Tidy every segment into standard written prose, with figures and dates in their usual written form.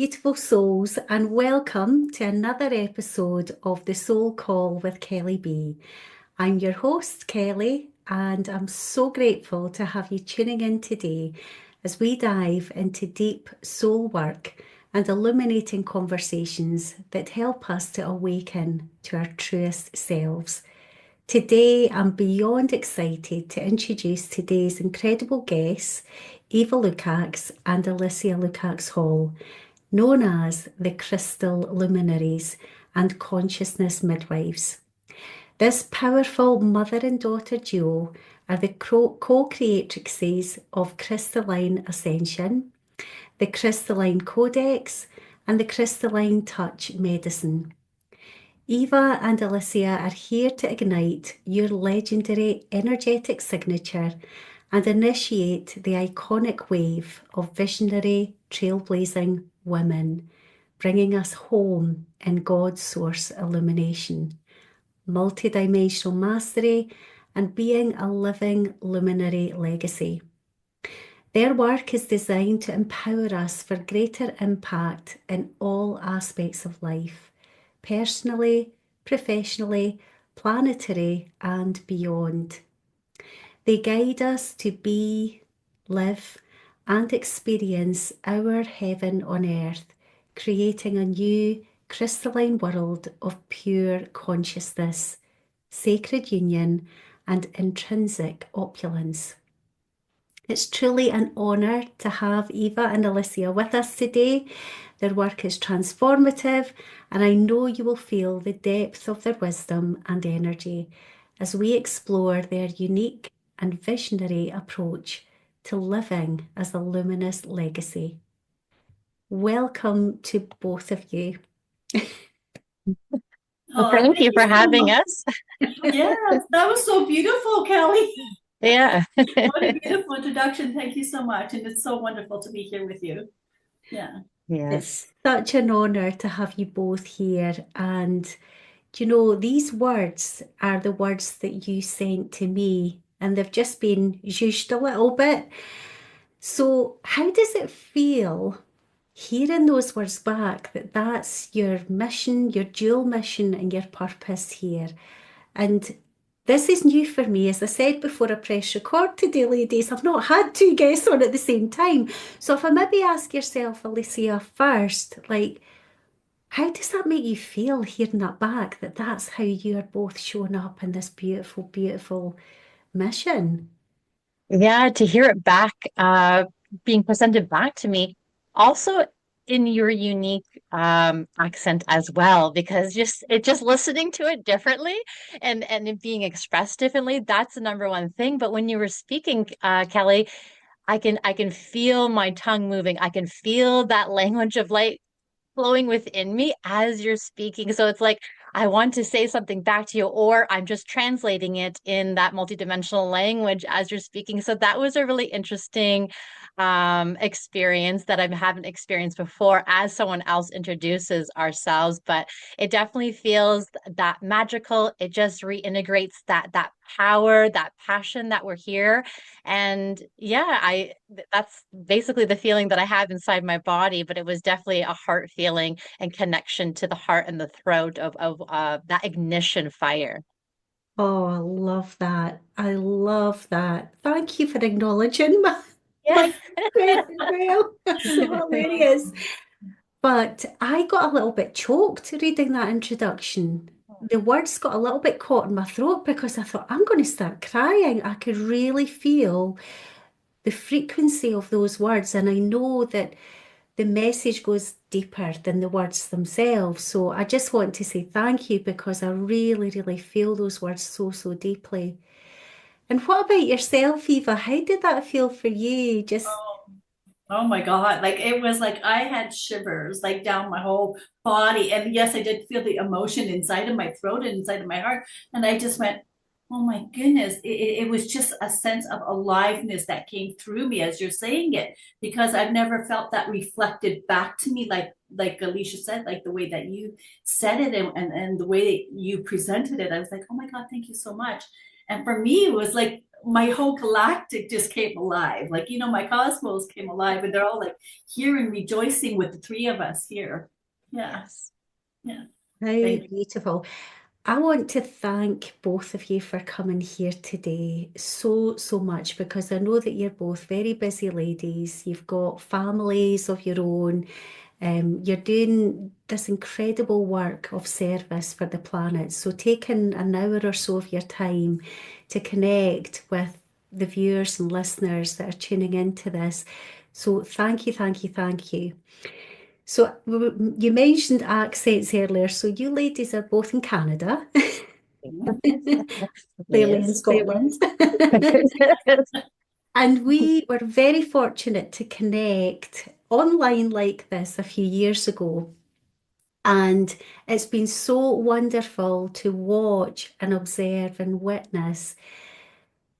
beautiful souls, and welcome to another episode of the Soul Call with Kelly B. I'm your host, Kelly, and I'm so grateful to have you tuning in today as we dive into deep soul work and illuminating conversations that help us to awaken to our truest selves. Today, I'm beyond excited to introduce today's incredible guests, Eva Lukacs and Alicia Lukacs-Hall, known as the Crystal Luminaries and Consciousness Midwives. This powerful mother and daughter duo are the co-creatrixes of Krystalline Ascension, the Krystalline Codex, and the Krystalline Touch Medicine. Eva and Alicia are here to ignite your legendary energetic signature and initiate the iconic wave of visionary, trailblazing women, bringing us home in God's source illumination, multidimensional mastery, and being a living luminary legacy. Their work is designed to empower us for greater impact in all aspects of life, personally, professionally, planetary, and beyond. They guide us to be, live, and experience our heaven on earth, creating a new crystalline world of pure consciousness, sacred union, and intrinsic opulence. It's truly an honour to have Eva and Alicia with us today. Their work is transformative, and I know you will feel the depth of their wisdom and energy as we explore their unique and visionary approach to living as a luminous legacy. Welcome to both of you. Well, thank you for having us. Yes, that was so beautiful, Kelly. Yeah. What a beautiful introduction. Thank you so much. And it's so wonderful to be here with you. Yeah. Yes. It's such an honour to have you both here. And, you know, these words are the words that you sent to me, and they've just been zhushed a little bit. So how does it feel hearing those words back, that that's your mission, your dual mission and your purpose here? And this is new for me. As I said before I press record today, ladies, I've not had two guests on at the same time. So if I maybe ask yourself, Alicia, first, like, how does that make you feel hearing that back, that that's how you are both showing up in this beautiful, beautiful mission? Yeah, to hear it back, being presented back to me, also in your unique accent as well, because just listening to it differently and it being expressed differently, that's the number one thing. But when you were speaking, Kelly, I can feel my tongue moving. I can feel that language of light flowing within me as you're speaking. So it's like I want to say something back to you, or I'm just translating it in that multidimensional language as you're speaking. So that was a really interesting experience that I haven't experienced before as someone else introduces ourselves. But it definitely feels that magical. It just reintegrates that power, that passion that we're here. And yeah, that's basically the feeling that I have inside my body, but it was definitely a heart feeling and connection to the heart and the throat of that ignition fire. Oh, I love that. I love that. Thank you for acknowledging my Yeah. accent as well. That's so hilarious. But I got a little bit choked reading that introduction. The words got a little bit caught in my throat because I thought, I'm going to start crying. I could really feel the frequency of those words. And I know that the message goes deeper than the words themselves. So I just want to say thank you because I really, really feel those words so, so deeply. And what about yourself, Eva? How did that feel for you? Just Oh my God. Like it was like I had shivers like down my whole body. And yes, I did feel the emotion inside of my throat and inside of my heart. And I just went, oh my goodness. It was just a sense of aliveness that came through me as you're saying it, because I've never felt that reflected back to me like Alicia said, like the way that you said it and the way that you presented it. I was like, oh my God, thank you so much. And for me, it was like my whole galactic just came alive. Like, you know, my cosmos came alive and they're all like here and rejoicing with the three of us here. Yeah. Yes. Yeah. How beautiful. I want to thank both of you for coming here today so, so much, because I know that you're both very busy ladies. You've got families of your own. You're doing this incredible work of service for the planet. So taking an hour or so of your time to connect with the viewers and listeners that are tuning into this. So thank you, thank you, thank you. So you mentioned accents earlier. So you ladies are both in Canada, clearly in Yes. Scotland. And we were very fortunate to connect online like this a few years ago. And it's been so wonderful to watch and observe and witness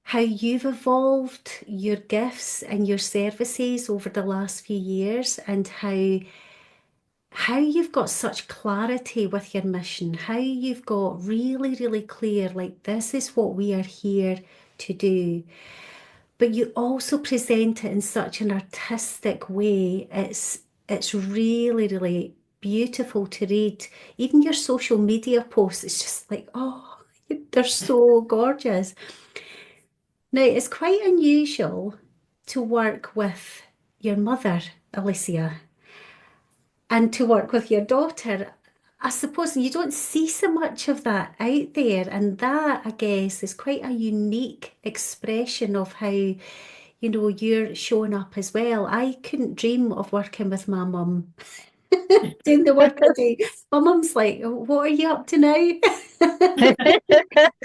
how you've evolved your gifts and your services over the last few years, and how you've got such clarity with your mission, how you've got really, really clear, like, this is what we are here to do. But you also present it in such an artistic way. It's really, really beautiful to read. Even your social media posts, it's just like, oh, they're so gorgeous. Now, it's quite unusual to work with your mother, Alicia, and to work with your daughter. I suppose you don't see so much of that out there, and that, I guess, is quite a unique expression of how, you're showing up as well. I couldn't dream of working with my mum, doing the work I do. My mum's like, what are you up to now?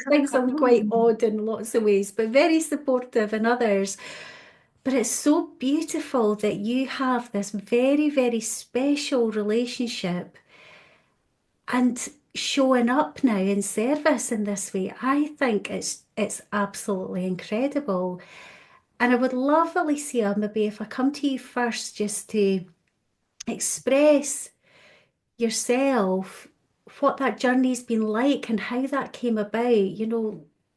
Thinks I'm quite odd in lots of ways, but very supportive in others. But it's so beautiful that you have this very, very special relationship and showing up now in service in this way. I think it's absolutely incredible. And I would love, Alicia, maybe if I come to you first, just to express yourself, what that journey's been like and how that came about,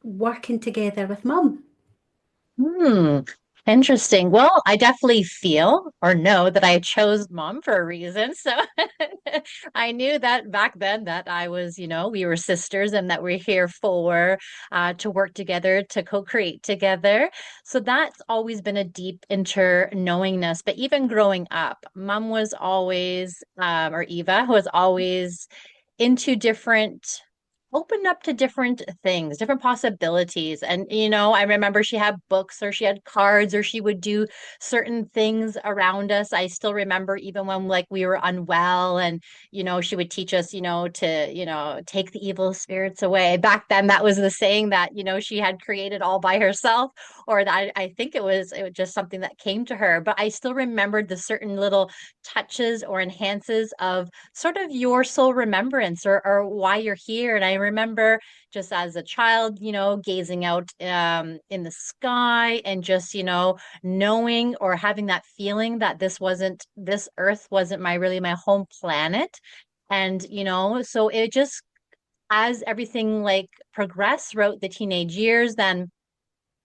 working together with Mum. Hmm. Interesting. Well, I definitely feel or know that I chose mom for a reason. So I knew that back then that I was, we were sisters and that we're here for to work together, to co-create together. So that's always been a deep inter knowingness. But even growing up, mom was always, or Eva was always into different opened up to different things, different possibilities. And, I remember she had books or she had cards or she would do certain things around us. I still remember even when like we were unwell and, she would teach us, take the evil spirits away. Back then, that was the saying that, she had created all by herself, or that I think it was just something that came to her. But I still remembered the certain little touches or enhances of sort of your soul remembrance or why you're here. And I remember just as a child, gazing out in the sky and just, knowing or having that feeling that this earth wasn't my home planet. And, so it just, as everything like progressed throughout the teenage years, then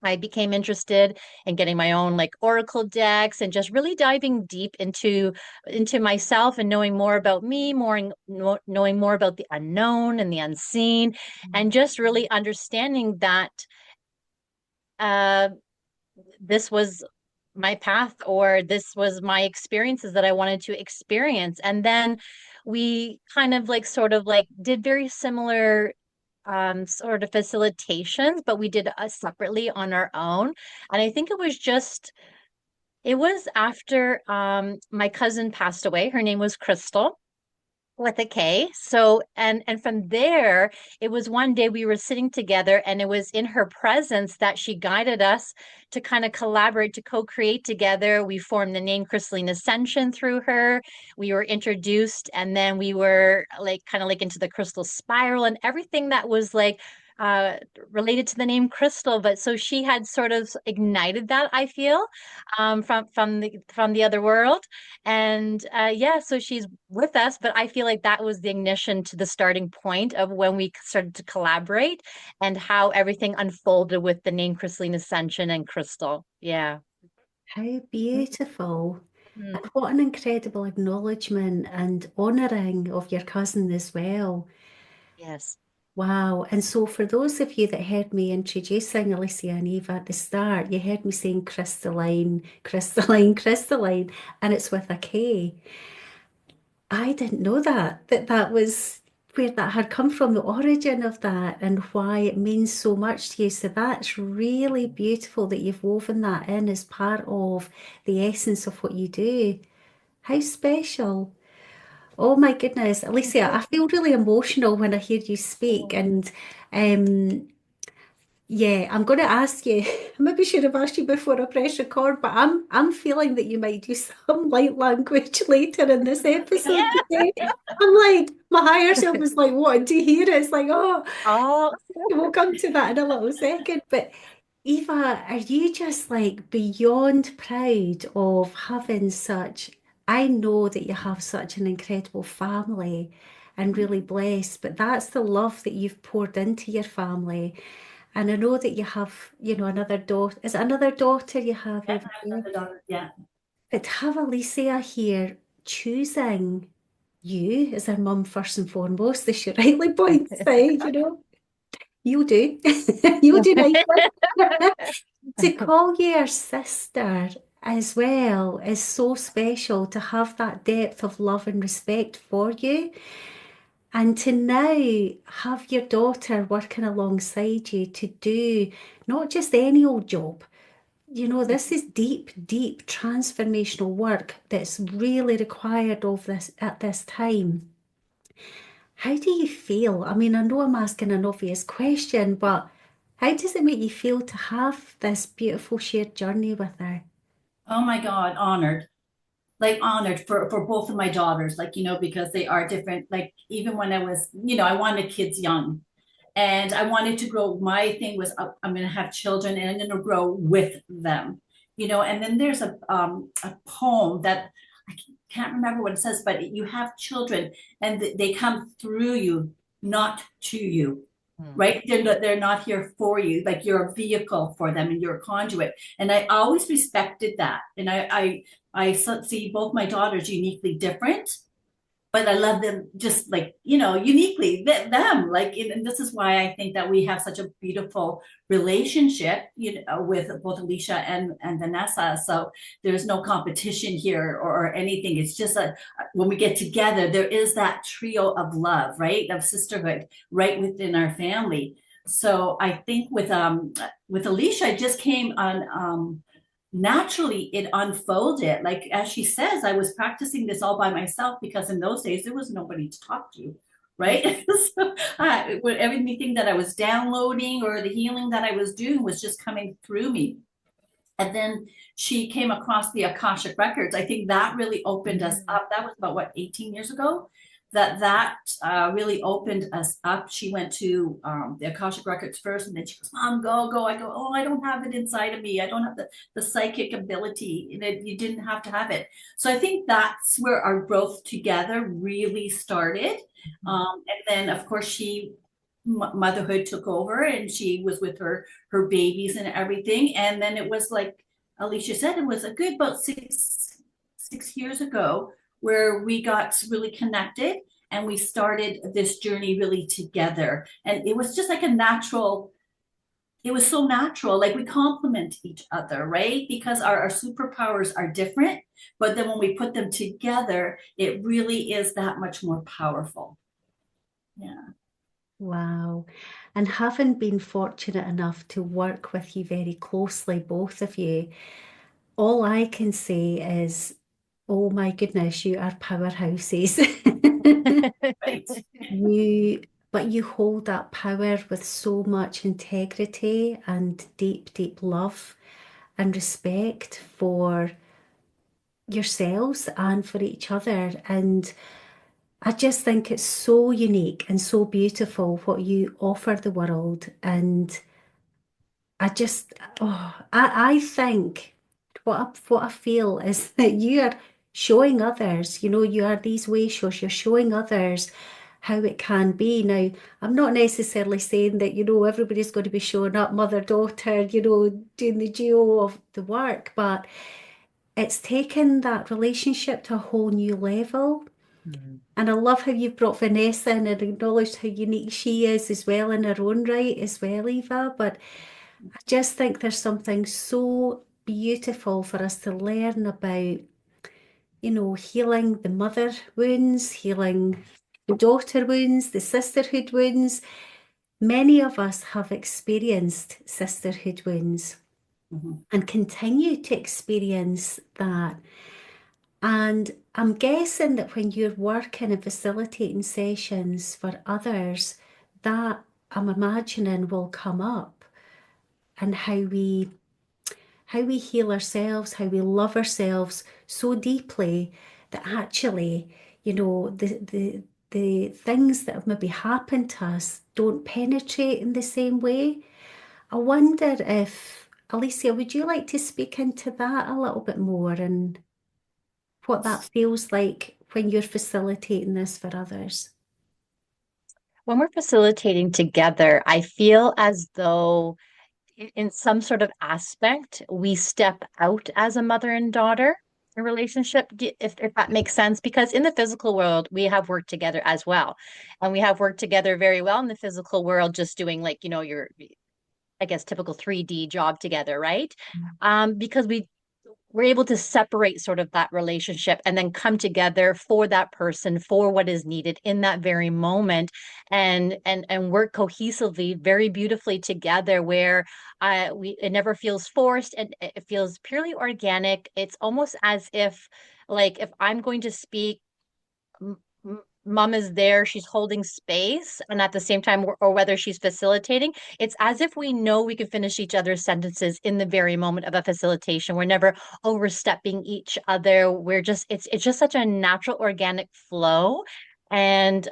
I became interested in getting my own like oracle decks and just really diving deep into myself and knowing more about me, knowing more about the unknown and the unseen, and just really understanding that uh, this was my path or this was my experiences that I wanted to experience. And then we kind of like sort of like did very similar sort of facilitations, but we did us separately on our own. And I think it was after my cousin passed away. Her name was Crystal with a K. So and from there, it was one day we were sitting together and it was in her presence that she guided us to kind of collaborate, to co-create together. We formed the name Krystalline Ascension through her. We were introduced and then we were like kind of like into the crystal spiral and everything that was like uh, related to the name Crystal, but so she had sort of ignited that, I feel, from the other world. And yeah, so she's with us, but I feel like that was the ignition to the starting point of when we started to collaborate and how everything unfolded with the name Krystalline Ascension and Crystal. Yeah. How beautiful. Mm. And what an incredible acknowledgement and honouring of your cousin as well. Yes. Wow. And so for those of you that heard me introducing Alicia and Eva at the start, you heard me saying crystalline, crystalline, crystalline, and it's with a K. I didn't know that was where that had come from, the origin of that and why it means so much to you. So that's really beautiful that you've woven that in as part of the essence of what you do. How special. Oh my goodness, Alicia, I feel really emotional when I hear you speak. And um, yeah, I'm going to ask you. I maybe should have asked you before I press record, but I'm feeling that you might do some light language later in this Yeah. episode today. I'm like, my higher self was like, wanting to hear it. It's like, oh, Oh, we'll come to that in a little second. But Eva, are you just like beyond proud of having such? I know that you have such an incredible family and really blessed, but that's the love that you've poured into your family. And I know that you have, another daughter. Is it another daughter you have, Yeah, Eva? I have another daughter. Yeah. But to have Alicia here choosing you as her mum first and foremost, as she rightly points out, you do. You do nicely. To call you your sister as well is so special to have that depth of love and respect for you. And to now have your daughter working alongside you to do not just any old job. This is deep, deep transformational work that's really required of this at this time. How do you feel? I mean, I know I'm asking an obvious question, but how does it make you feel to have this beautiful shared journey with her? Oh my God, honored. Like honored for both of my daughters, like, because they are different. Like even when I was, I wanted kids young and I wanted to grow. My thing was I'm going to have children and I'm going to grow with them, and then there's a poem that I can't remember what it says, but you have children and they come through you, not to you. Mm. Right? They're not here for you. Like you're a vehicle for them and you're a conduit. And I always respected that. And I see both my daughters uniquely different, but I love them just like, uniquely them. Like, and this is why I think that we have such a beautiful relationship, with both Alicia and Vanessa. So there's no competition here or anything. It's just when we get together, there is that trio of love, right? Of sisterhood right within our family. So I think with Alicia, it just came on naturally it unfolded. Like as she says, I was practicing this all by myself because in those days there was nobody to talk to, right? So everything that I was downloading or the healing that I was doing was just coming through me. And then she came across the Akashic records. I think that really opened us up. That was about what, 18 years ago, that really opened us up. She went to the Akashic records first, and then she goes, "Mom, go." I go, "Oh, I don't have it inside of me. I don't have the psychic ability. You didn't have to have it." So I think that's where our growth together really started. And then, of course, motherhood took over, and she was with her babies and everything. And then it was like Alicia said, it was a good about six years ago where we got really connected and we started this journey really together. And it was just like it was so natural. Like we complement each other, right? Because our superpowers are different, but then when we put them together, it really is that much more powerful. Yeah. Wow. And having been fortunate enough to work with you very closely, both of you, all I can say is, oh my goodness, you are powerhouses. Right. You, but you hold that power with so much integrity and deep, deep love and respect for yourselves and for each other. And I just think it's so unique and so beautiful what you offer the world. And I just, I think what I feel is that you are showing others, you are these way shows, you're showing others how it can be. Now, I'm not necessarily saying that, everybody's going to be showing up mother, daughter, doing the geo of the work, but it's taken that relationship to a whole new level. Mm. And I love how you've brought Vanessa in and acknowledged how unique she is as well in her own right as well, Eva. But I just think there's something so beautiful for us to learn about, healing the mother wounds, healing the daughter wounds, the sisterhood wounds. Many of us have experienced sisterhood wounds Mhm. and continue to experience that. And I'm guessing that when you're working and facilitating sessions for others, that I'm imagining will come up, and how we heal ourselves, how we love ourselves so deeply that actually, the things that have maybe happened to us don't penetrate in the same way. I wonder if, Alicia, would you like to speak into that a little bit more and what that feels like when you're facilitating this for others? When we're facilitating together, I feel as though in some sort of aspect, we step out as a mother and daughter in relationship, if that makes sense. Because in the physical world, we have worked together as well. And we have worked together very well in the physical world, just doing like, your, I guess, typical 3D job together, right? Because we're able to separate sort of that relationship and then come together for that person for what is needed in that very moment and work cohesively very beautifully together where it never feels forced and it feels purely organic. It's almost as if like if I'm going to speak, mom is there, she's holding space, and at the same time, or whether she's facilitating, it's as if we know we can finish each other's sentences in the very moment of a facilitation. We're never overstepping each other. It's just such a natural, organic flow. And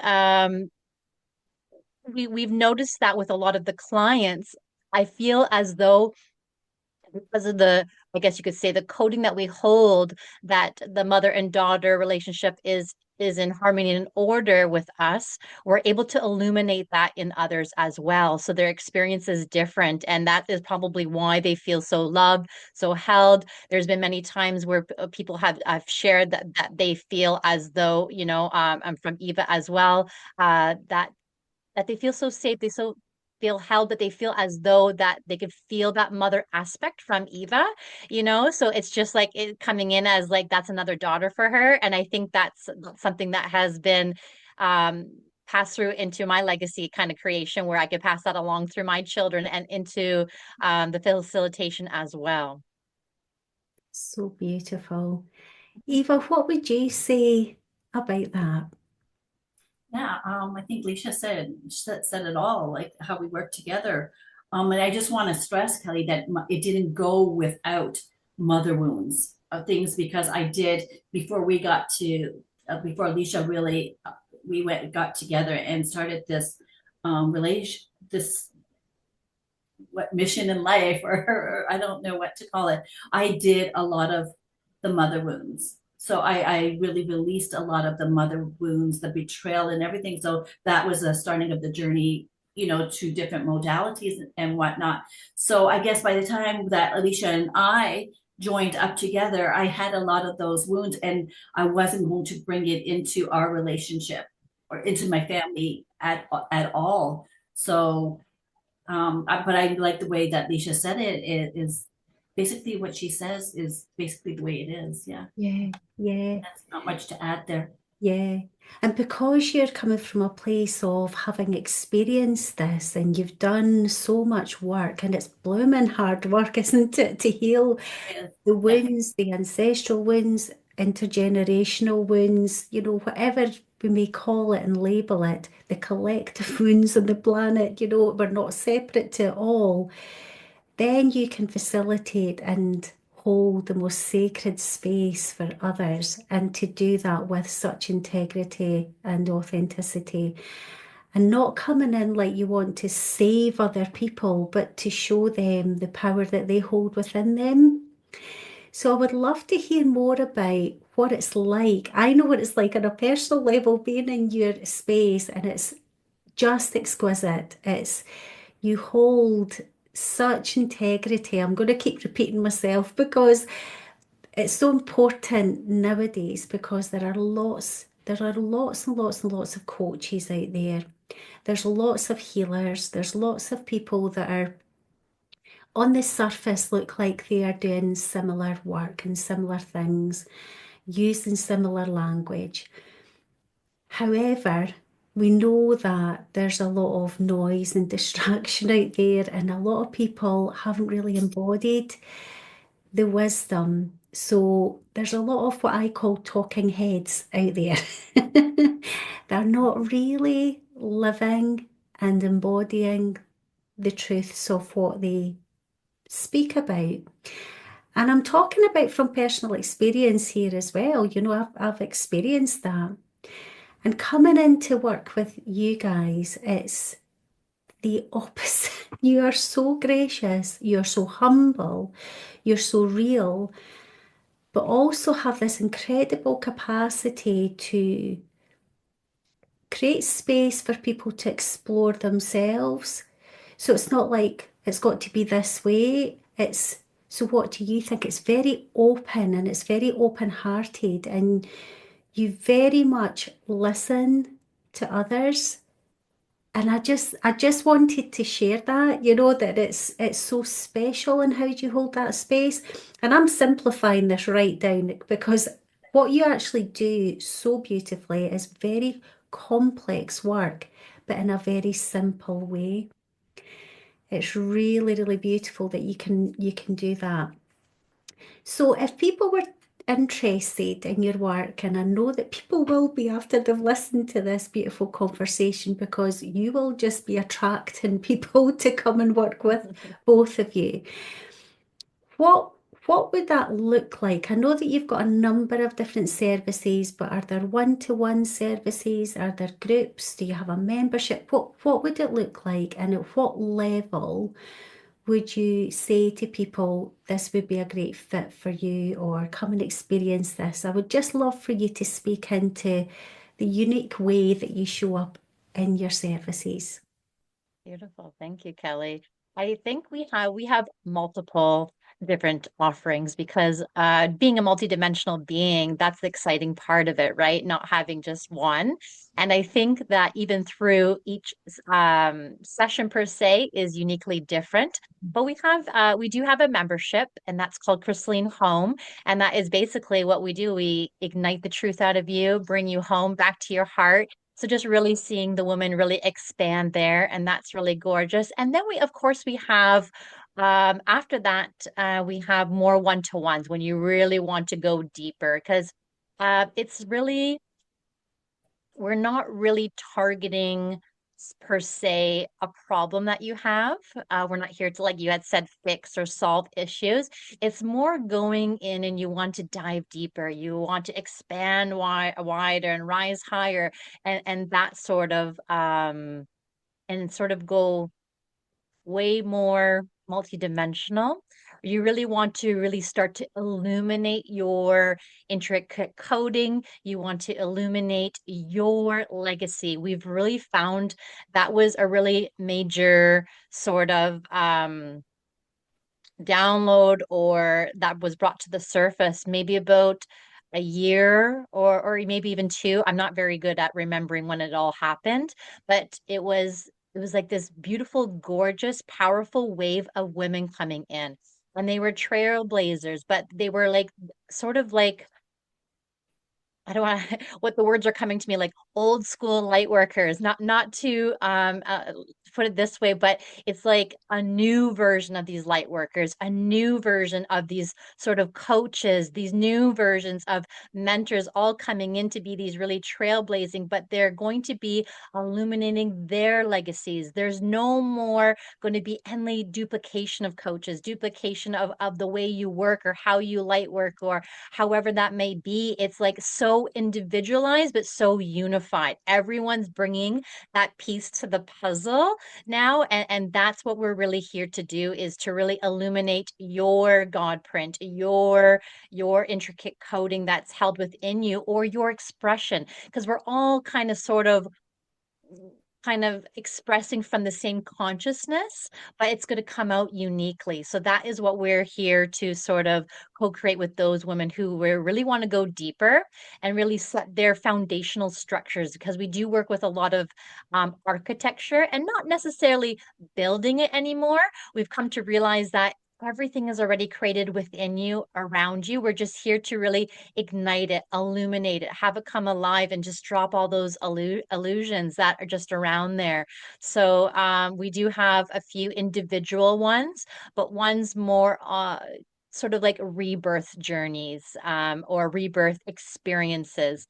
we've noticed that with a lot of the clients. I feel as though because of I guess you could say, the coding that we hold, that the mother and daughter relationship is in harmony and order with us, we're able to illuminate that in others as well. So their experience is different. And that is probably why they feel so loved, so held. There's been many times where people have shared that they feel as though, I'm from Eva as well, that they feel so safe, they so feel held, that they feel as though that they could feel that mother aspect from Eva. So it's just like it coming in as like that's another daughter for her. And I think that's something that has been passed through into my legacy kind of creation, where I could pass that along through my children and into the facilitation as well. So beautiful. Eva, what would you say about that? Yeah, I think Leisha said it all, like how we work together. And I just want to stress, Kelly, that it didn't go without mother wounds of things, because I did before we got to before Leisha really we got together and started this relation, this what mission in life, or I don't know what to call it. I did a lot of the mother wounds. So I really released a lot of the mother wounds, the betrayal and everything. So that was the starting of the journey, to different modalities and whatnot. So I guess by the time that Alicia and I joined up together, I had a lot of those wounds, and I wasn't going to bring it into our relationship or into my family at all. So but I like the way that Leisha said it. It is basically what she says is basically the way it is. Yeah. Yeah, yeah, That's not much to add there. yeah. And because you're coming from a place of having experienced this and you've done so much work, and it's blooming hard work, isn't it, to heal Yes. the Yeah. wounds, the ancestral wounds, intergenerational wounds, whatever we may call it and label it, the collective wounds on the planet, we're not separate to it all. Then you can facilitate and hold the most sacred space for others, and to do that with such integrity and authenticity, and not coming in like you want to save other people, but to show them the power that they hold within them. So I would love to hear more about what it's like. I know what it's like on a personal level being in your space, and it's just exquisite. It's you hold such integrity. I'm going to keep repeating myself because it's so important nowadays, because there are lots and lots and lots of coaches out there. There's lots of healers. There's lots of people that are on the surface look like they are doing similar work and similar things, using similar language. However, we know that there's a lot of noise and distraction out there, and a lot of people haven't really embodied the wisdom. So there's a lot of what I call talking heads out there. They're not really living and embodying the truths of what they speak about. And I'm talking about from personal experience here as well. I've experienced that. And coming in to work with you guys, it's the opposite. You are so gracious, you're so humble, you're so real, but also have this incredible capacity to create space for people to explore themselves. So it's not like it's got to be this way. It's so what do you think? It's very open and it's very open-hearted, and you very much listen to others. And I just wanted to share that, that it's so special, and how do you hold that space? And I'm simplifying this right down, because what you actually do so beautifully is very complex work, but in a very simple way. It's really, really beautiful that you can do that. So if people were interested in your work, and I know that people will be after they've listened to this beautiful conversation, because you will just be attracting people to come and work with both of you. What what would that look like? I know that you've got a number of different services, but are there one-to-one services? Are there groups? Do you have a membership? What would it look like, and at what level would you say to people, this would be a great fit for you, or come and experience this? I would just love for you to speak into the unique way that you show up in your services. Beautiful. Thank you, Kelly. I think we have multiple different offerings because being a multidimensional being, that's the exciting part of it, right? Not having just one. And I think that even through each session per se is uniquely different. But we do have a membership, and that's called Krystalline Home. And that is basically what we do. We ignite the truth out of you, bring you home back to your heart. So just really seeing the woman really expand there, and that's really gorgeous. And then of course, we have after that, we have more one-to-ones when you really want to go deeper, because it's really we're not really targeting per se a problem that you have. We're not here to, like you had said, fix or solve issues. It's more going in and you want to dive deeper. You want to expand wider and rise higher, and that sort of and sort of go way more multidimensional. You really want to really start to illuminate your intricate coding. You want to illuminate your legacy. We've really found that was a really major sort of download, or that was brought to the surface maybe about a year or maybe even two. I'm not very good at remembering when it all happened, but it was like this beautiful, gorgeous, powerful wave of women coming in. And they were trailblazers, but they were like sort of like I don't want to, what the words are coming to me, like old school light workers, not to put it this way, but it's like a new version of these light workers, a new version of these sort of coaches, these new versions of mentors all coming in to be these really trailblazing, but they're going to be illuminating their legacies. There's no more going to be any duplication of coaches, duplication of the way you work or how you light work or however that may be. It's like so individualized, but so unified. Everyone's bringing that piece to the puzzle now. And that's what we're really here to do, is to really illuminate your God print, your intricate coding that's held within you, or your expression, because we're all kind of expressing from the same consciousness, but it's going to come out uniquely. So that is what we're here to sort of co-create with those women who really want to go deeper and really set their foundational structures, because we do work with a lot of architecture and not necessarily building it anymore. We've come to realize that everything is already created within you, around you. We're just here to really ignite it, illuminate it, have it come alive, and just drop all those illusions that are just around there. So we do have a few individual ones, but one's more sort of like rebirth journeys or rebirth experiences.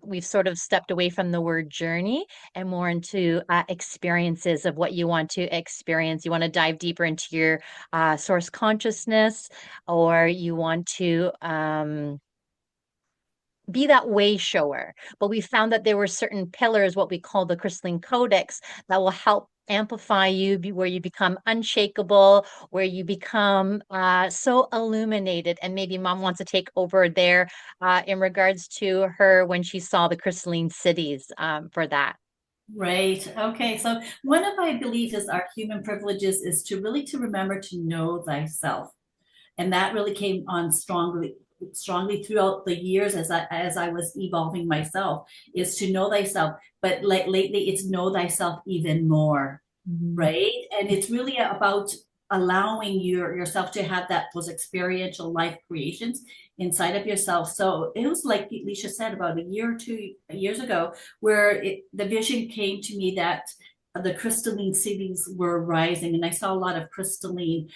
We've sort of stepped away from the word journey and more into experiences of what you want to experience. You want to dive deeper into your source consciousness, or you want to be that way shower. But we found that there were certain pillars, what we call the Krystalline Codex, that will help amplify you, where you become unshakable, where you become so illuminated. And maybe Mom wants to take over there in regards to her when she saw the crystalline cities for that. Right. Okay. So one of my beliefs is our human privileges is to really to remember to know thyself. And that really came on strongly throughout the years as I was evolving myself, is to know thyself. But like lately it's know thyself even more. Mhm. Right. And it's really about allowing yourself to have those experiential life creations inside of yourself. So it was like Alicia said, about a year or 2 years ago, where the vision came to me that the crystalline cities were rising, and I saw a lot of crystalline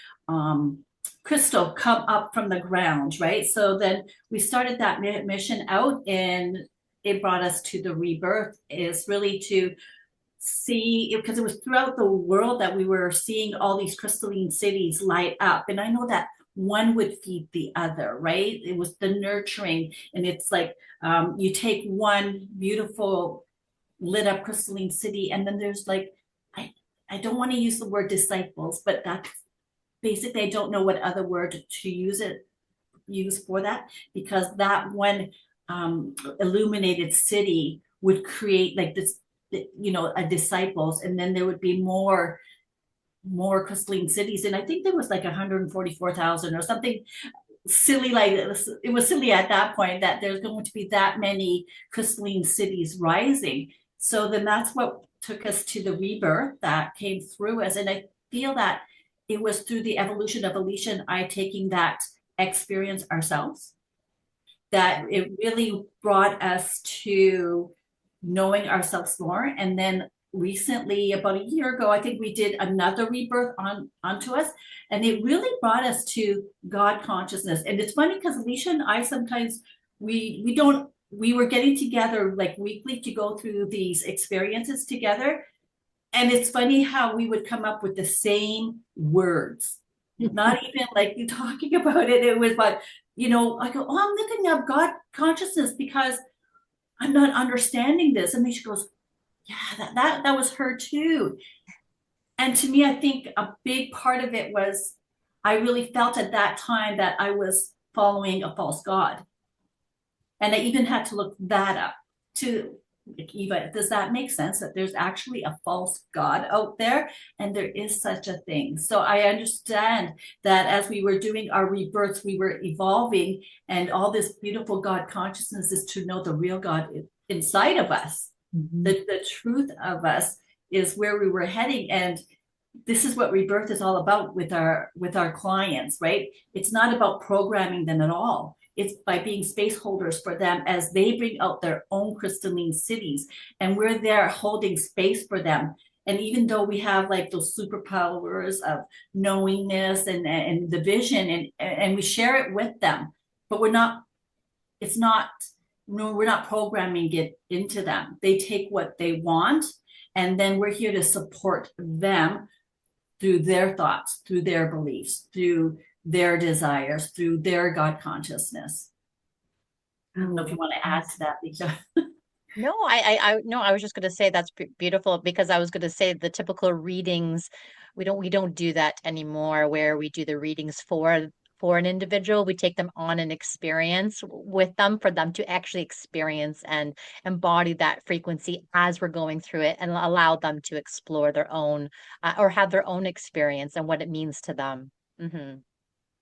crystal come up from the ground, right? So then we started that mission out, and it brought us to the rebirth, is really to see, because it was throughout the world that we were seeing all these crystalline cities light up. And I know that one would feed the other, right? It was the nurturing. And it's like you take one beautiful lit up crystalline city, and then there's like, I don't want to use the word disciples, but that's basically, I don't know what other word to use for that, because that one illuminated city would create like this, a disciples, and then there would be more crystalline cities, and I think there was like 144,000 or something silly, like it was silly at that point that there's going to be that many crystalline cities rising. So then that's what took us to the rebirth that came through us, and I feel that it was through the evolution of Alicia and I taking that experience ourselves that it really brought us to knowing ourselves more. And then recently, about a year ago, I think we did another rebirth onto us, and it really brought us to God consciousness. And it's funny because Alicia and I sometimes we were getting together like weekly to go through these experiences together. And it's funny how we would come up with the same words, not even like you talking about it. It was like, I go, oh, I'm looking up God consciousness because I'm not understanding this. And then she goes, yeah, that was her too. And to me, I think a big part of it was I really felt at that time that I was following a false God. And I even had to look that up to Eva, does that make sense that there's actually a false God out there? And there is such a thing. So I understand that as we were doing our rebirths, we were evolving, and all this beautiful God consciousness is to know the real God inside of us. Mm-hmm. The truth of us is where we were heading. And this is what rebirth is all about with our clients, right? It's not about programming them at all. It's by being space holders for them as they bring out their own crystalline cities. And we're there holding space for them. And even though we have like those superpowers of knowingness and the vision, and we share it with them, but it's not, no, we're not programming it into them. They take what they want, and then we're here to support them through their thoughts, through their beliefs, through their desires, through their God consciousness. I don't know if you want to add to that, Alicia. No, no, I was just going to say that's beautiful, because I was going to say the typical readings, we don't do that anymore, where we do the readings for an individual. We take them on an experience with them, for them to actually experience and embody that frequency as we're going through it, and allow them to explore their own or have their own experience and what it means to them. Mm-hmm.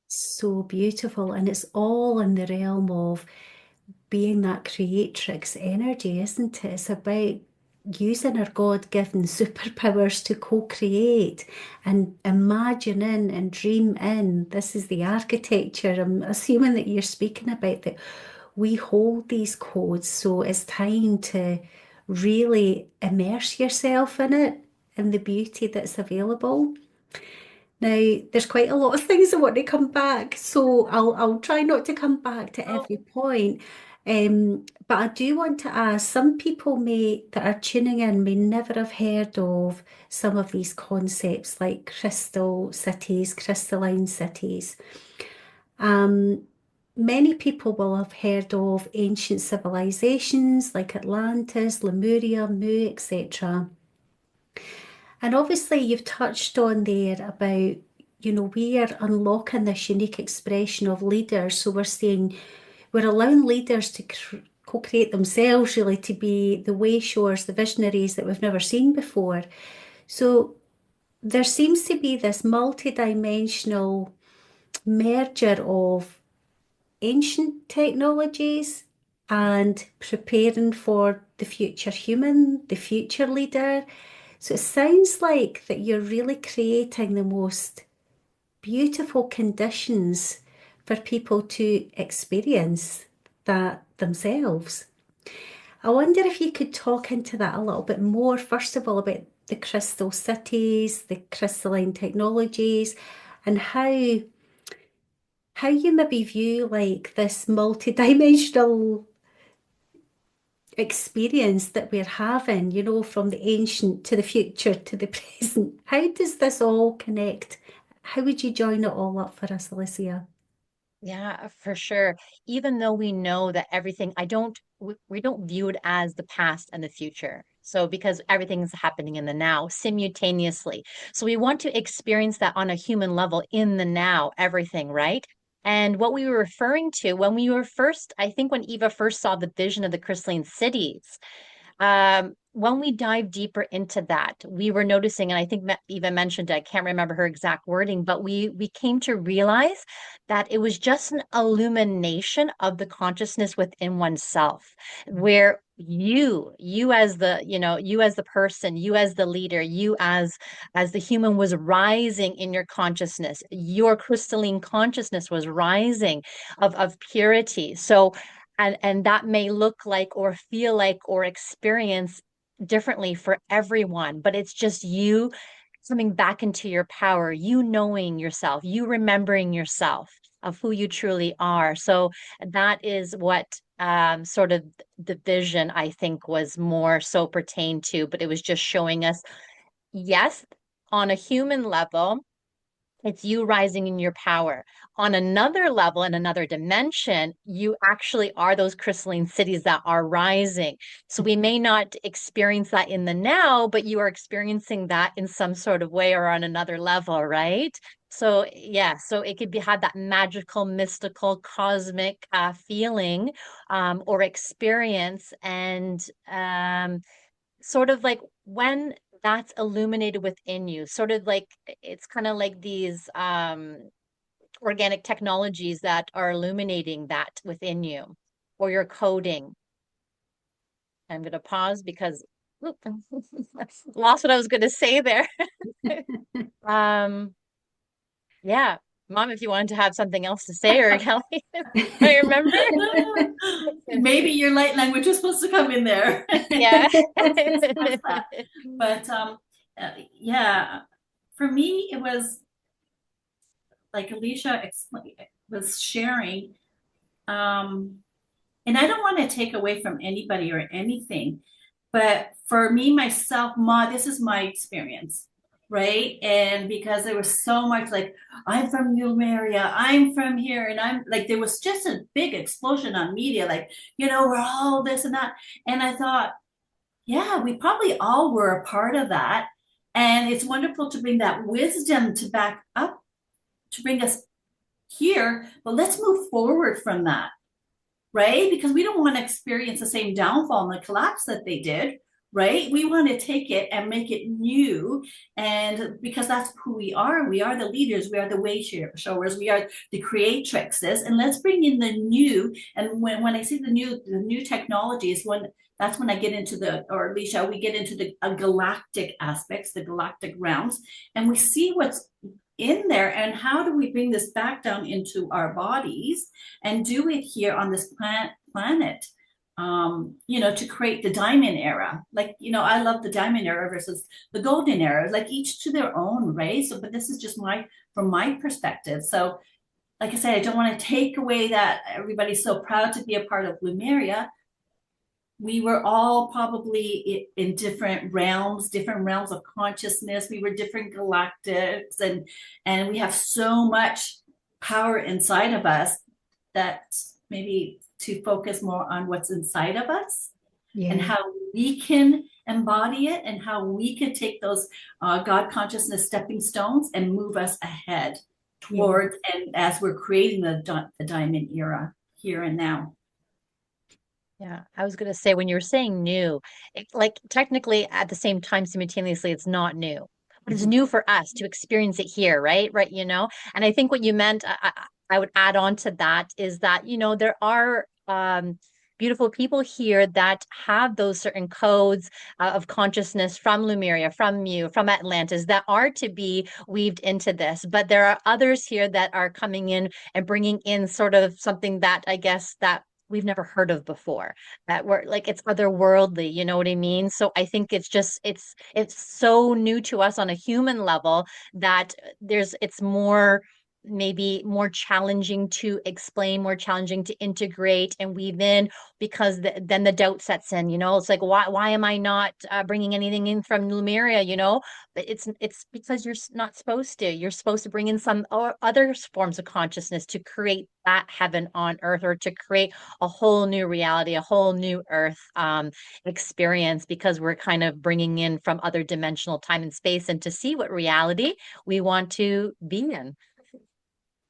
So beautiful. And it's all in the realm of being that creatrix energy, isn't it? It's about using our God-given superpowers to co-create and imagine in and dream in. This is the architecture I'm assuming that you're speaking about, that we hold these codes. So it's time to really immerse yourself in it and the beauty that's available. Now, there's quite a lot of things I want to come back, so I'll try not to come back to every point. But I do want to ask, some people that are tuning in may never have heard of some of these concepts like crystal cities, crystalline cities. Many people will have heard of ancient civilizations like Atlantis, Lemuria, Mu, etc. And obviously, you've touched on there about, we are unlocking this unique expression of leaders. So we're allowing leaders to co-create themselves, really, to be the way showers, the visionaries that we've never seen before. So there seems to be this multidimensional merger of ancient technologies and preparing for the future human, the future leader. So it sounds like that you're really creating the most beautiful conditions for people to experience that themselves. I wonder if you could talk into that a little bit more. First of all, about the crystal cities, the crystalline technologies, and how you maybe view like this multidimensional experience that we're having, from the ancient to the future to the present. How does this all connect? How would you join it all up for us, Alicia? Yeah, for sure. Even though we know that everything, we don't view it as the past and the future. So because everything is happening in the now simultaneously. So we want to experience that on a human level in the now, everything, right? And what we were referring to when we were first, I think when Eva first saw the vision of the crystalline cities, when we dive deeper into that, we were noticing, and I think Eva mentioned, I can't remember her exact wording, but we came to realize that it was just an illumination of the consciousness within oneself, where you as you as the person, you as the leader, you as the human was rising in your consciousness, your crystalline consciousness was rising of purity. So and that may look like or feel like or experience differently for everyone, but it's just you coming back into your power, you knowing yourself, you remembering yourself of who you truly are. So that is what sort of the vision, I think, was more so pertained to, but it was just showing us, yes, on a human level, it's you rising in your power. On another level, in another dimension, you actually are those crystalline cities that are rising. So we may not experience that in the now, but you are experiencing that in some sort of way or on another level, right? So yeah, so it could be have that magical, mystical, cosmic feeling or experience, and sort of like when that's illuminated within you, sort of like it's kind of like these organic technologies that are illuminating that within you, or your coding. I'm going to pause because oop, lost what I was going to say there. um yeah, Mom, if you wanted to have something else to say, or Kelly, I remember. Maybe your light language was supposed to come in there. Yeah. But yeah, for me, it was like Alicia was sharing. Um, and I don't want to take away from anybody or anything, but for me, myself, this is my experience, right? And because there was so much like, I'm from Lumeria, I'm from here, and I'm like, there was just a big explosion on media, like, we're all this and that. And I thought, yeah, we probably all were a part of that. And it's wonderful to bring that wisdom to back up, to bring us here, but let's move forward from that, right? Because we don't want to experience the same downfall and the collapse that they did, right? We want to take it and make it new. And because that's who we are the leaders, we are the way showers, we are the creatrixes, and let's bring in the new. And when I see the new technologies, that's when I get into or Alicia, we get into the galactic aspects, the galactic realms, and we see what's in there and how do we bring this back down into our bodies and do it here on this planet, to create the diamond era. Like, I love the diamond era versus the golden era, like each to their own, right? So, but this is just from my perspective. So, like I said, I don't want to take away that everybody's so proud to be a part of Lumeria. We were all probably in different realms of consciousness. We were different galactics, and we have so much power inside of us that maybe to focus more on what's inside of us and how we can embody it and how we can take those God consciousness stepping stones and move us ahead towards, and as we're creating the diamond era here and now. Yeah, I was going to say when you were saying new, like technically at the same time, simultaneously, it's not new, but it's new for us to experience it here, right? Right, And I think what you meant, I would add on to that is that, there are beautiful people here that have those certain codes of consciousness from Lemuria, from you, from Atlantis that are to be weaved into this. But there are others here that are coming in and bringing in sort of something that I guess that we've never heard of before, that we're like it's otherworldly, you know what I mean? So I think it's so new to us on a human level that it's more, maybe more challenging to explain, more challenging to integrate and weave in, because then the doubt sets in. It's like, why am I not bringing anything in from Lemuria? But it's because you're not supposed to. You're supposed to bring in some or other forms of consciousness to create that heaven on earth, or to create a whole new reality, a whole new earth experience, because we're kind of bringing in from other dimensional time and space, and to see what reality we want to be in.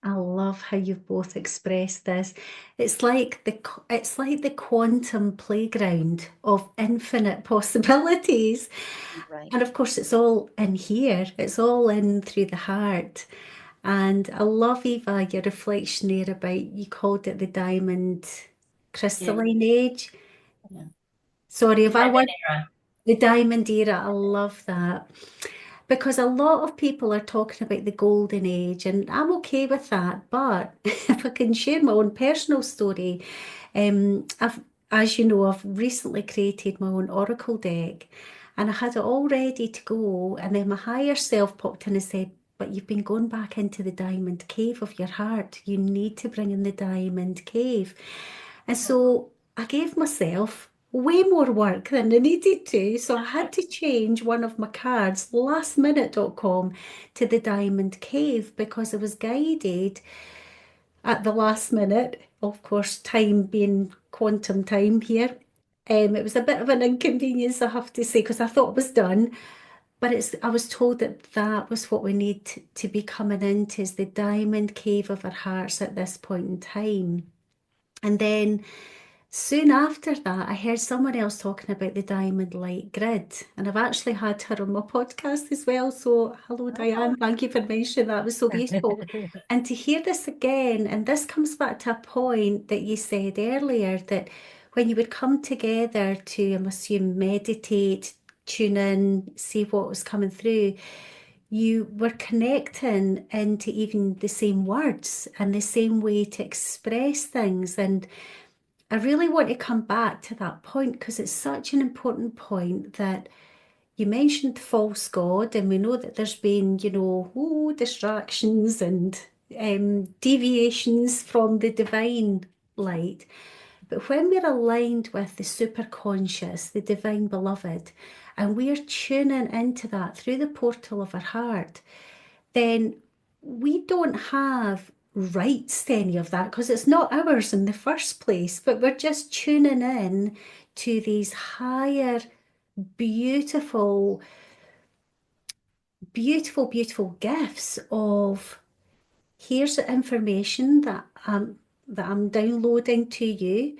I love how you've both expressed this. It's like the quantum playground of infinite possibilities. Right. And of course, it's all in here. It's all in through the heart. And I love, Eva, your reflection there about, you called it the diamond crystalline age. Yeah. Sorry, The if I diamond want era. the diamond era, I love that. Because a lot of people are talking about the golden age, and I'm okay with that. But if I can share my own personal story, as you know, I've recently created my own oracle deck, and I had it all ready to go, and then my higher self popped in and said, "But you've been going back into the diamond cave of your heart. You need to bring in the diamond cave." And so I gave myself way more work than I needed to. So I had to change one of my cards, lastminute.com, to the Diamond Cave because I was guided at the last minute. Of course, time being quantum time here. It was a bit of an inconvenience, I have to say, because I thought it was done. But I was told that that was what we need to be coming into, is the diamond cave of our hearts at this point in time. And then soon after that, I heard someone else talking about the diamond light grid, and I've actually had her on my podcast as well. So, hello, Diane. Thank you for mentioning that. It was so useful. And to hear this again, and this comes back to a point that you said earlier, that when you would come together to, I'm assuming, meditate, tune in, see what was coming through, you were connecting into even the same words and the same way to express things. And I really want to come back to that point because it's such an important point, that you mentioned false god, and we know that there's been, distractions and deviations from the divine light. But when we're aligned with the superconscious, the divine beloved, and we're tuning into that through the portal of our heart, then we don't have rights to any of that because it's not ours in the first place, but we're just tuning in to these higher, beautiful, beautiful, beautiful gifts of here's the information that I'm downloading to you.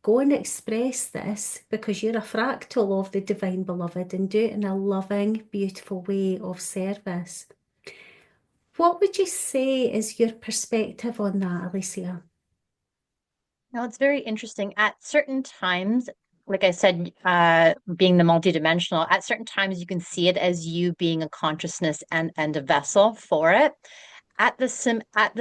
Go and express this because you're a fractal of the divine beloved, and do it in a loving, beautiful way of service. What would you say is your perspective on that, Alicia? Now, it's very interesting. At certain times, like I said, being the multidimensional, at certain times you can see it as you being a consciousness and a vessel for it. At the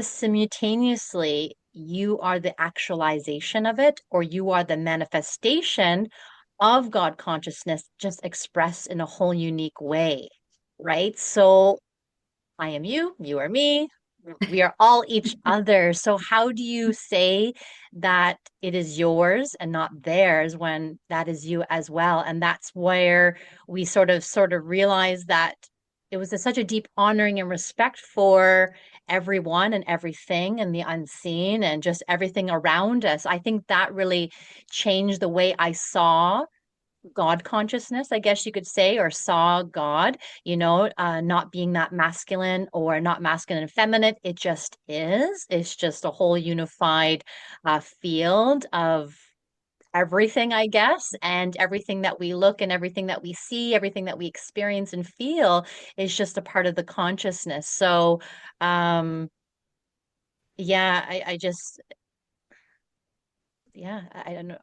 simultaneously, you are the actualization of it, or you are the manifestation of God consciousness, just expressed in a whole unique way, right? So I am you, you are me, we are all each other. So how do you say that it is yours and not theirs when that is you as well? And that's where we sort of realize that it was such a deep honoring and respect for everyone and everything and the unseen and just everything around us. I think that really changed the way I saw God consciousness, I guess you could say, or saw God, not being that masculine or not masculine and feminine. It just is. It's just a whole unified field of everything, I guess, and everything that we look and everything that we see, everything that we experience and feel is just a part of the consciousness. So, yeah, I just, yeah, I don't know.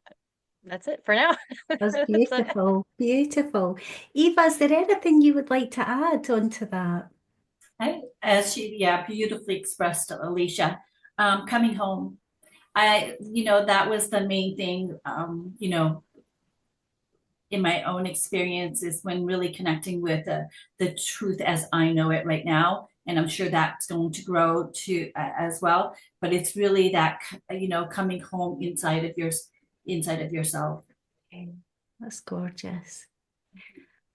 That's it for now. That's That's it. beautiful, beautiful. Eva, is there anything you would like to add onto that? As she, yeah, beautifully expressed, Alicia, coming home. That was the main thing, in my own experience is when really connecting with the truth as I know it right now. And I'm sure that's going to grow to as well. But it's really that, coming home inside of yourself. Okay, that's gorgeous.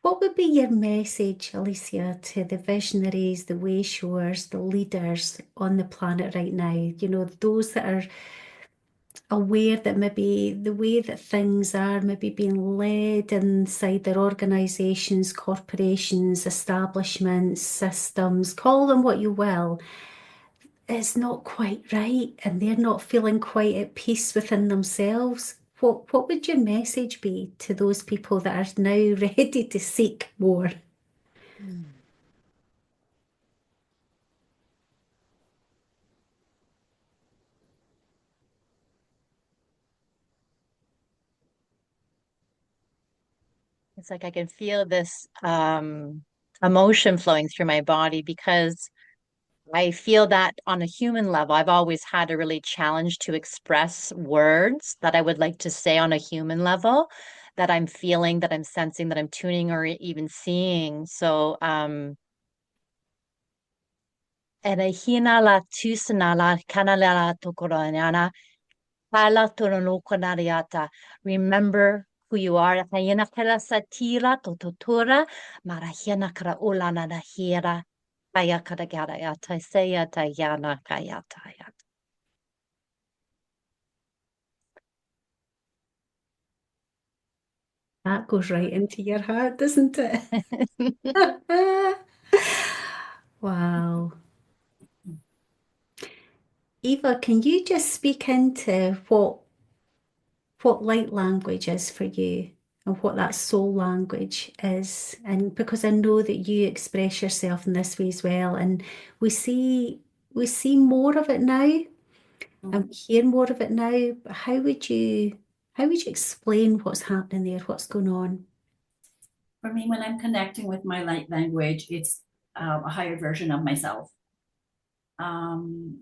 What would be your message, Alicia, to the visionaries, the way showers, the leaders on the planet right now? Those that are aware that maybe the way that things are maybe being led inside their organizations, corporations, establishments, systems, call them what you will, is not quite right, and they're not feeling quite at peace within themselves. What would your message be to those people that are now ready to seek more? It's like I can feel this emotion flowing through my body because I feel that on a human level, I've always had a really challenge to express words that I would like to say on a human level that I'm feeling, that I'm sensing, that I'm tuning or even seeing. So, erehina la tusana la kanala la tokoronyana, hala tononokonariata. Remember who you are. Hayana kara satira tototora, marahina kara ulana na hira. Kaya kara gara yata seya tayana kaya taya. That goes right into your heart, doesn't it? Wow. Eva, can you just speak into what light language is for you and what that soul language is? And because I know that you express yourself in this way as well, and we see more of it now and we hear more of it now. But how would you explain what's happening there, what's going on? For me, when I'm connecting with my light language, it's a higher version of myself. Um,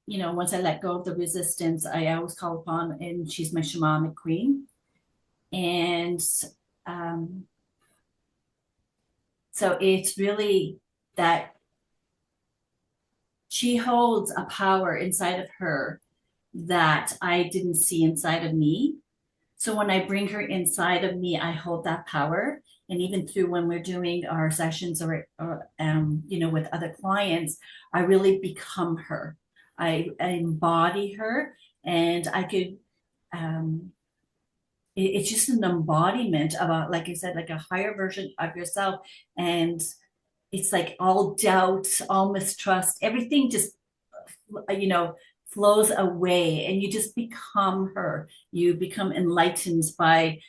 once I let go of the resistance, I always call upon, and she's my shamanic queen. And um, So it's really that she holds a power inside of her that I didn't see inside of me. So when I bring her inside of me, I hold that power. And even through when we're doing our sessions or with other clients, I really become her. I embody her, and I could. Um, it's just an embodiment of like I said, like a higher version of yourself, and it's like all doubt, all mistrust, everything just you know flows away, and you just become her. You become enlightened by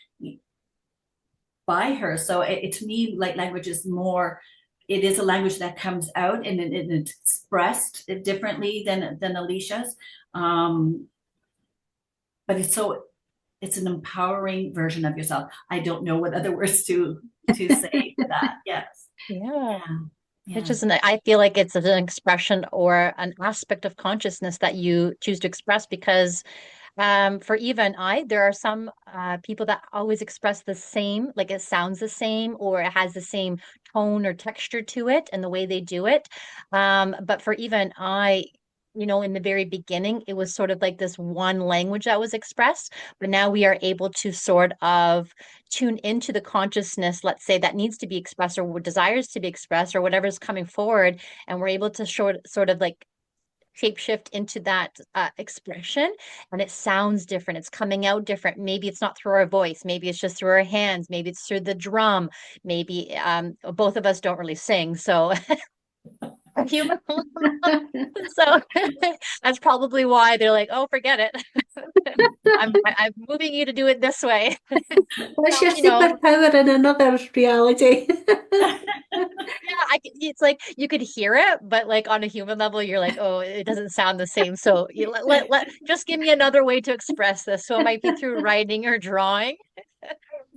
her. So to me, like language is more. It is a language that comes out and it's expressed differently than Alicia's, but it's an empowering version of yourself. I don't know what other words to say to that. Yes. Yeah. Yeah. It's Yeah. just, I feel like it's an expression or an aspect of consciousness that you choose to express because for Eva and I, there are some people that always express the same, like it sounds the same or it has the same tone or texture to it and the way they do it. But for Eva and I, in the very beginning, it was sort of like this one language that was expressed, but now we are able to sort of tune into the consciousness, let's say, that needs to be expressed or desires to be expressed or whatever's coming forward, and we're able to sort of like shapeshift into that expression, and it sounds different, it's coming out different. Maybe it's not through our voice, maybe it's just through our hands, maybe it's through the drum, maybe both of us don't really sing, so a human. So that's probably why they're like, oh, forget it. I'm moving you to do it this way. What's Well, your superpower in another reality? yeah, it's like you could hear it, but like on a human level, you're like, oh, it doesn't sound the same. So you just give me another way to express this. So it might be through writing or drawing.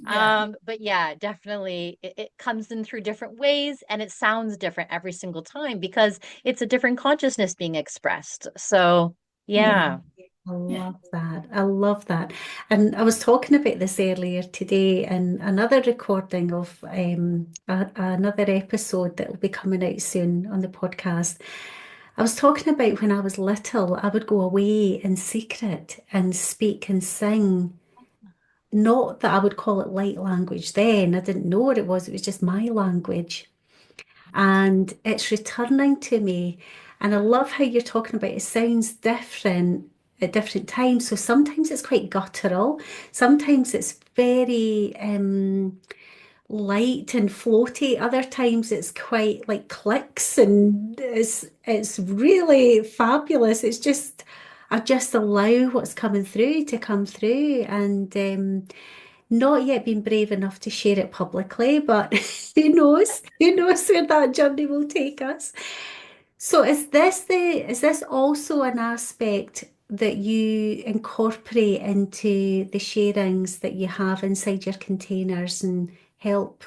Yeah. But yeah, definitely it comes in through different ways and it sounds different every single time because it's a different consciousness being expressed. So Yeah. yeah. I Yeah. love that. I love that. And I was talking about this earlier today in another recording of another episode that will be coming out soon on the podcast. I was talking about when I was little, I would go away in secret and speak and sing. Not that I would call it light language then. I didn't know what it was just my language. And it's returning to me. And I love how you're talking about it sounds different at different times. So sometimes it's quite guttural, sometimes it's very light and floaty, other times it's quite like clicks and it's really fabulous. It's just I just allow what's coming through to come through and not yet been brave enough to share it publicly, but who knows? Who knows where that journey will take us? So is this also an aspect that you incorporate into the sharings that you have inside your containers and help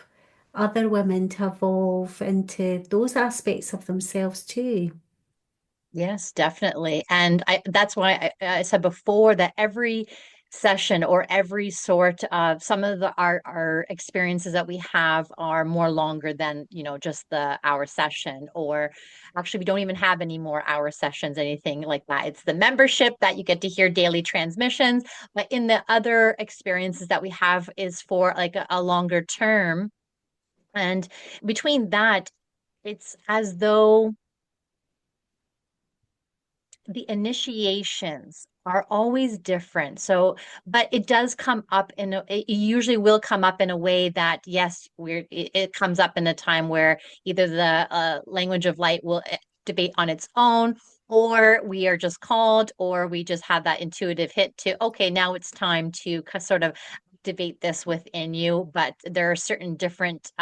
other women to evolve into those aspects of themselves too? Yes, definitely. And that's why I said before that every session or every sort of some of our experiences that we have are more longer than, just the hour session, or actually we don't even have any more hour sessions, anything like that. It's the membership that you get to hear daily transmissions, but in the other experiences that we have is for like a longer term. And between that, it's as though the initiations are always different. So, but it does come up it usually will come up in a way that, yes, it comes up in a time where either the language of light will debate on its own, or we are just called, or we just have that intuitive hit to, okay, now it's time to sort of debate this within you. But there are certain different,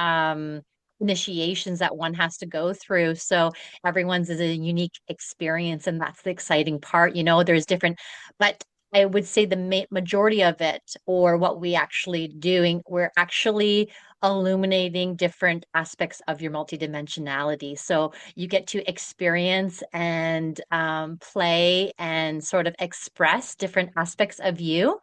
initiations that one has to go through. So everyone's is a unique experience, and that's the exciting part. There's different, but I would say the majority of it, or what we actually doing, we're actually illuminating different aspects of your multidimensionality. So you get to experience and play and sort of express different aspects of you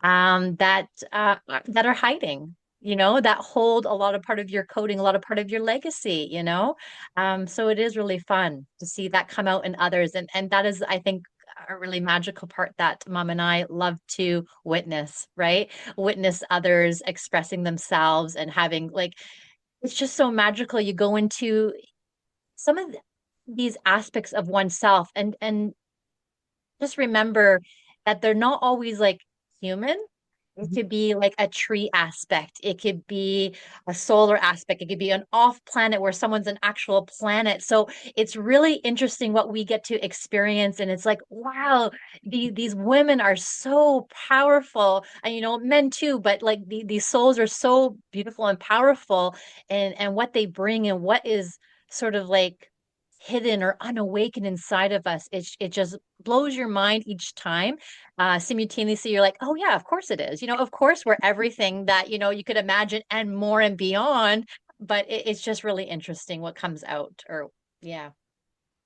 that are hiding. that hold a lot of part of your coding, a lot of part of your legacy. So it is really fun to see that come out in others. And that is, I think, a really magical part that Mom and I love to witness, right? Witness others expressing themselves and having like, it's just so magical. You go into some of these aspects of oneself and just remember that they're not always like human. It could be like a tree aspect. It could be a solar aspect. It could be an off planet where someone's an actual planet. So it's really interesting what we get to experience. And it's like, wow, these women are so powerful. And, men too, but like these souls are so beautiful and powerful and what they bring and what is sort of like hidden or unawakened inside of us. It just blows your mind each time. Simultaneously, you're like, oh yeah, of course it is. Of course we're everything that, you could imagine and more and beyond. But it's just really interesting what comes out. Or yeah.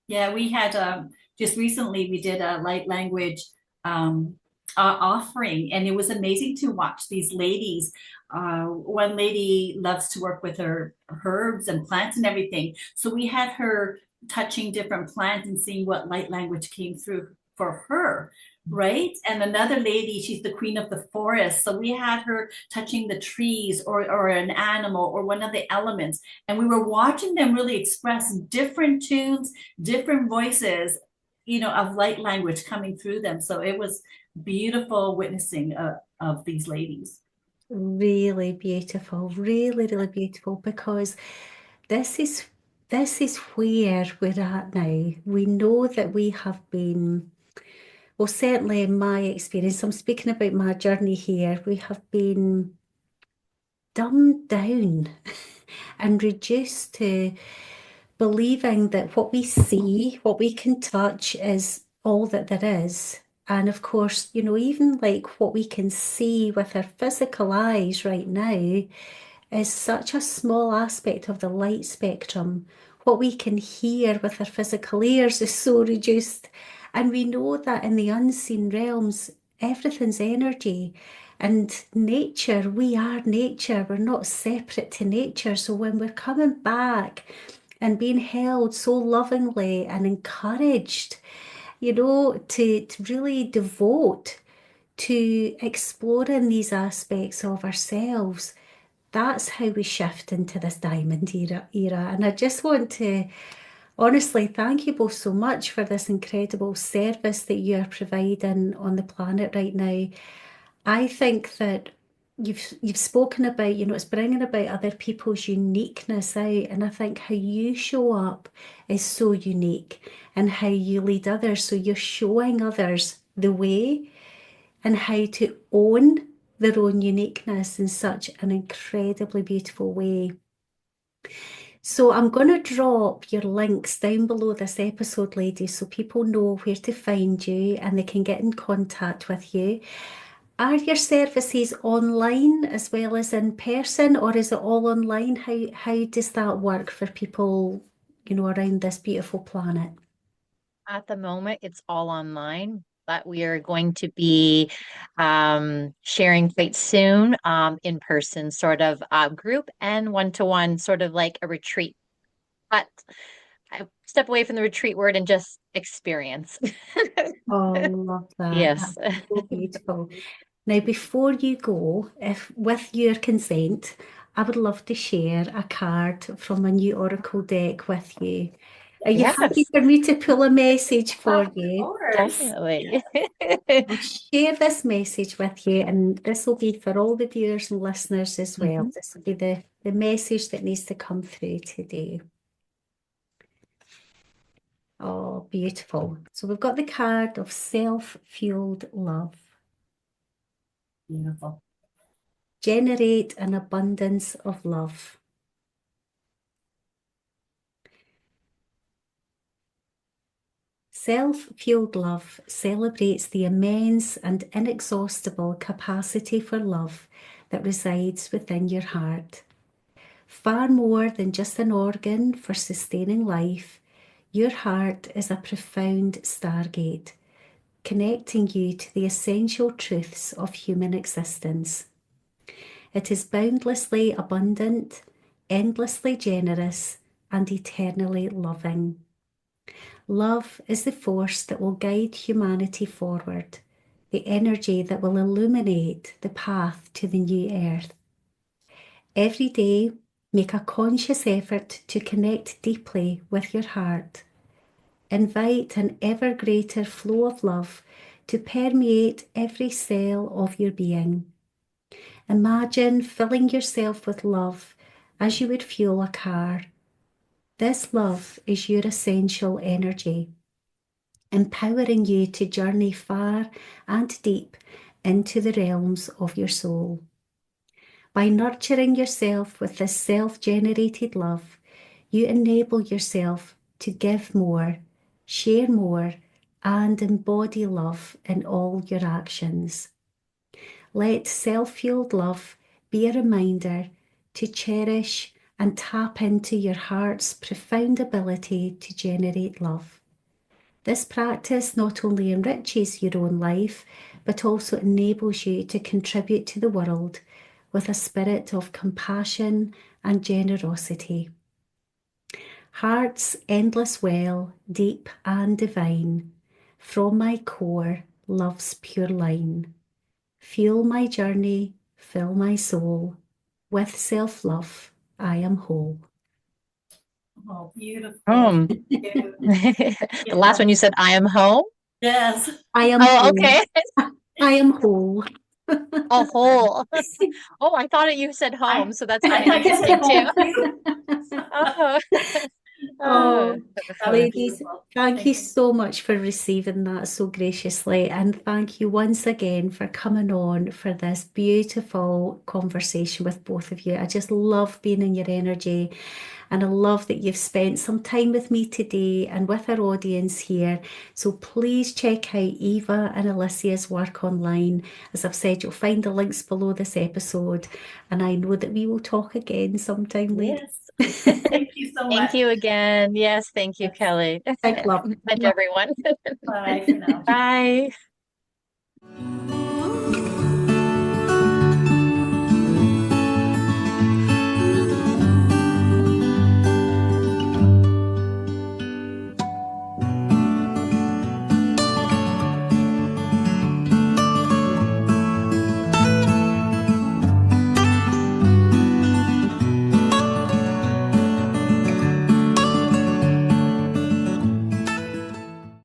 Yeah, we had just recently we did a light language offering, and it was amazing to watch these ladies. One lady loves to work with her herbs and plants and everything, so we had her touching different plants and seeing what light language came through for her. Right. And another lady, she's the queen of the forest. So we had her touching the trees or an animal or one of the elements. And we were watching them really express different tunes, different voices, of light language coming through them. So it was beautiful witnessing of these ladies. Really beautiful, really, really beautiful, because this is where we're at now. We know that we have been, well, certainly in my experience, I'm speaking about my journey here, we have been dumbed down and reduced to believing that what we see, what we can touch is all that there is. And of course, even like what we can see with our physical eyes right now is such a small aspect of the light spectrum. What we can hear with our physical ears is so reduced. And we know that in the unseen realms, everything's energy. And nature, we are nature. We're not separate to nature. So when we're coming back and being held so lovingly and encouraged, to really devote to exploring these aspects of ourselves, that's how we shift into this diamond era. And I just want to honestly thank you both so much for this incredible service that you are providing on the planet right now. I think that you've spoken about, it's bringing about other people's uniqueness out, and I think how you show up is so unique, and how you lead others. So you're showing others the way and how to own their own uniqueness in such an incredibly beautiful way. So I'm going to drop your links down below this episode, ladies, so people know where to find you and they can get in contact with you. Are your services online as well as in person, or is it all online? How does that work for people, around this beautiful planet? At the moment, it's all online, but we are going to be sharing quite soon in person sort of group and one-to-one sort of like a retreat. But I step away from the retreat word and just experience. Oh, love that. Yes. That's so beautiful. Now, before you go, if with your consent, I would love to share a card from my new Oracle deck with you. Are you happy Yes, for me to pull a message for Of you? course. definitely. I'll share this message with you, and this will be for all the viewers and listeners as well. Mhm. This will be the message that needs to come through today. Oh, beautiful. So we've got the card of self-fueled love. Beautiful. Generate an abundance of love. Self-fueled love celebrates the immense and inexhaustible capacity for love that resides within your heart. Far more than just an organ for sustaining life, your heart is a profound stargate, connecting you to the essential truths of human existence. It is boundlessly abundant, endlessly generous, and eternally loving. Love is the force that will guide humanity forward, the energy that will illuminate the path to the new earth. Every day, make a conscious effort to connect deeply with your heart. Invite an ever greater flow of love to permeate every cell of your being. Imagine filling yourself with love as you would fuel a car. This love is your essential energy, empowering you to journey far and deep into the realms of your soul. By nurturing yourself with this self-generated love, you enable yourself to give more, share more, and embody love in all your actions. Let self-fueled love be a reminder to cherish and tap into your heart's profound ability to generate love. This practice not only enriches your own life, but also enables you to contribute to the world with a spirit of compassion and generosity. Heart's endless well, deep and divine, from my core, love's pure line. Fuel my journey, fill my soul, with self-love I am whole. Oh, beautiful. The last one you said, I am home? Yes. I am Oh, whole. okay. I am whole. A whole. Oh, I thought you said home, so that's kind of interesting too. Oh. Oh, That was ladies, beautiful. thank you so much for receiving that so graciously. And thank you once again for coming on for this beautiful conversation with both of you. I just love being in your energy. And I love that you've spent some time with me today and with our audience here. So please check out Eva and Alicia's work online. As I've said, you'll find the links below this episode. And I know that we will talk again sometime later. Yes. Thank you so much. Thank you again. Yes, thank you, Kelly. Big love. Bye to everyone. Bye for now. Bye.